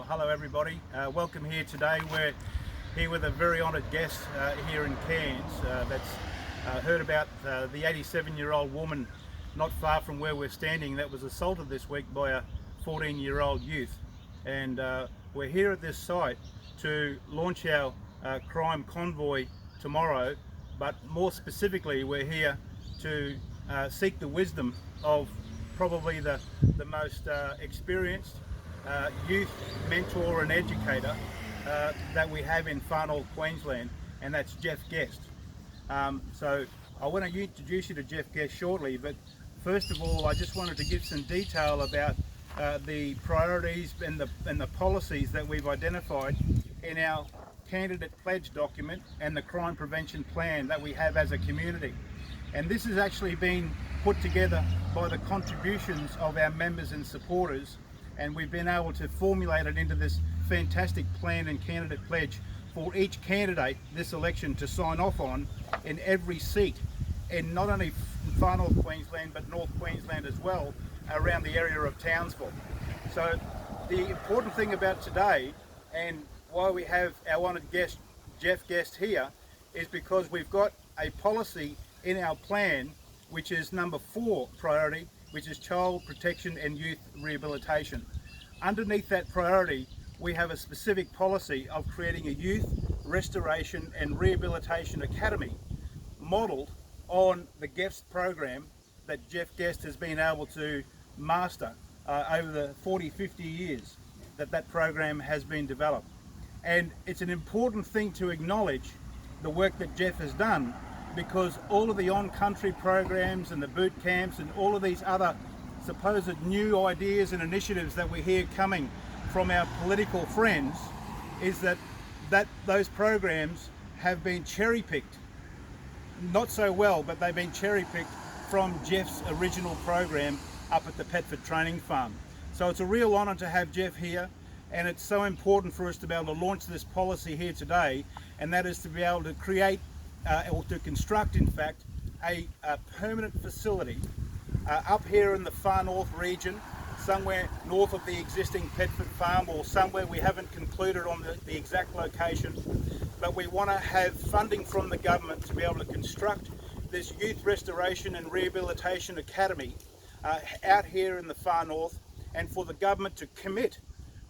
Hello everybody, welcome here today. We're here with a very honoured guest here in Cairns that's heard about the 87-year-old woman not far from where we're standing that was assaulted this week by a 14-year-old youth. And we're here at this site to launch our crime convoy tomorrow, but more specifically we're here to seek the wisdom of probably the most experienced youth mentor and educator that we have in far north Queensland, and that's Geoff Guest. So I want to introduce you to Geoff Guest shortly, but first of all I just wanted to give some detail about the priorities and the policies that we've identified in our candidate pledge document and the crime prevention plan that we have as a community. And this has actually been put together by the contributions of our members and supporters, and we've been able to formulate it into this fantastic plan and candidate pledge for each candidate this election to sign off on in every seat in not only far north Queensland but North Queensland as well, around the area of Townsville. So the important thing about today and why we have our honoured guest Geoff Guest here is because we've got a policy in our plan which is number 4 priority, which is child protection and youth rehabilitation. Underneath that priority we have a specific policy of creating a youth restoration and rehabilitation academy modelled on the GEFS program that Geoff Guest has been able to master over the 40-50 years that program has been developed. And it's an important thing to acknowledge the work that Geoff has done, because all of the on-country programs and the boot camps and all of these other supposed new ideas and initiatives that we hear coming from our political friends is that those programs have been cherry-picked. Not so well, but they've been cherry-picked from Geoff's original program up at the Petford Training Farm. So it's a real honour to have Geoff here, and it's so important for us to be able to launch this policy here today, and that is to be able to create or to construct, in fact, a permanent facility up here in the far north region, somewhere north of the existing Petford farm, or somewhere we haven't concluded on the exact location, but we want to have funding from the government to be able to construct this youth restoration and rehabilitation academy out here in the far north, and for the government to commit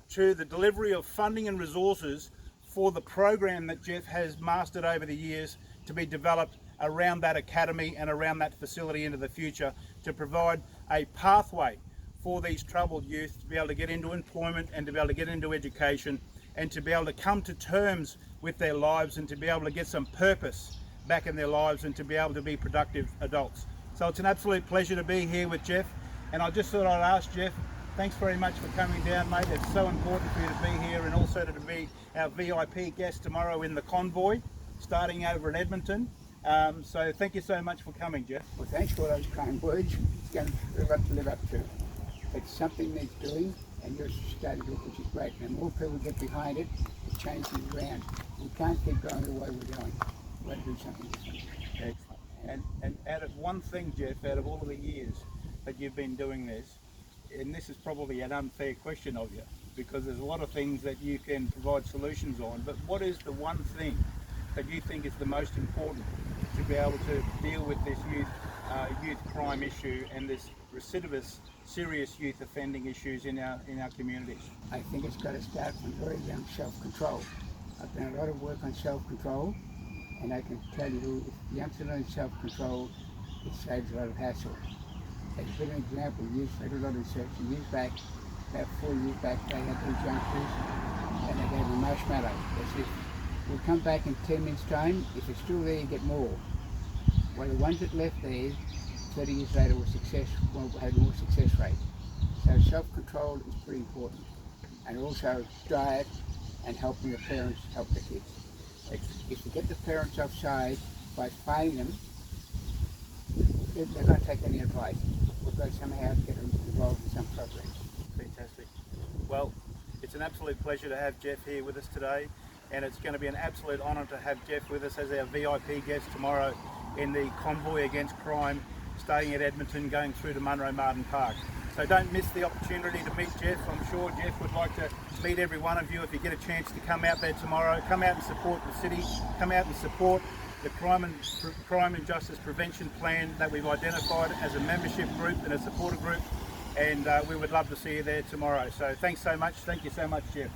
to the delivery of funding and resources for the program that Geoff has mastered over the years to be developed around that academy and around that facility into the future, to provide a pathway for these troubled youth to be able to get into employment and to be able to get into education and to be able to come to terms with their lives and to be able to get some purpose back in their lives and to be able to be productive adults. So it's an absolute pleasure to be here with Geoff, and I just thought I'd ask Geoff, thanks very much for coming down, mate. It's so important for you to be here, and also to be our VIP guest tomorrow in the convoy starting over in Edmonton. So thank you so much for coming, Geoff. Well, thanks for those kind words. It's going to live up to. It's something needs doing, and you're starting to do it, which is great. And the more people get behind it, it changes around. We can't keep going the way we're going. We've got to do something different. Excellent. And out of one thing, Geoff, out of all of the years that you've been doing this, and this is probably an unfair question of you, because there's a lot of things that you can provide solutions on, but what is the one thing that you think is the most important to be able to deal with this youth crime issue and this recidivist serious youth offending issues in our communities? I think it's got to start from very young self-control. I've done a lot of work on self-control, and I can tell you, if youngsters learn self-control, it saves a lot of hassle. As a bit of an example, I did a lot of research years back, about 4 years back, they had these youngsters and they gave them marshmallow. They said, we'll come back in 10 minutes time, if it's still there you get more. Well, the ones that left there 30 years later had more success rate. So self-control is pretty important, and also diet and helping the parents help the kids. If you get the parents offside by fining them, they're going to take any advice. We've got to somehow get them involved in some programs. Fantastic. Well, it's an absolute pleasure to have Geoff here with us today, and it's going to be an absolute honour to have Geoff with us as our VIP guest tomorrow in the convoy against crime, starting at Edmonton, going through to Munro Martin Park. So So don't miss the opportunity to meet Geoff. I'm sure Geoff would like to meet every one of you if you get a chance to come out there tomorrow. Come out and support the city. Come out and support the crime and justice prevention plan that we've identified as a membership group and a supporter group. And we would love to see you there tomorrow. So thanks so much. Thank you so much, Geoff.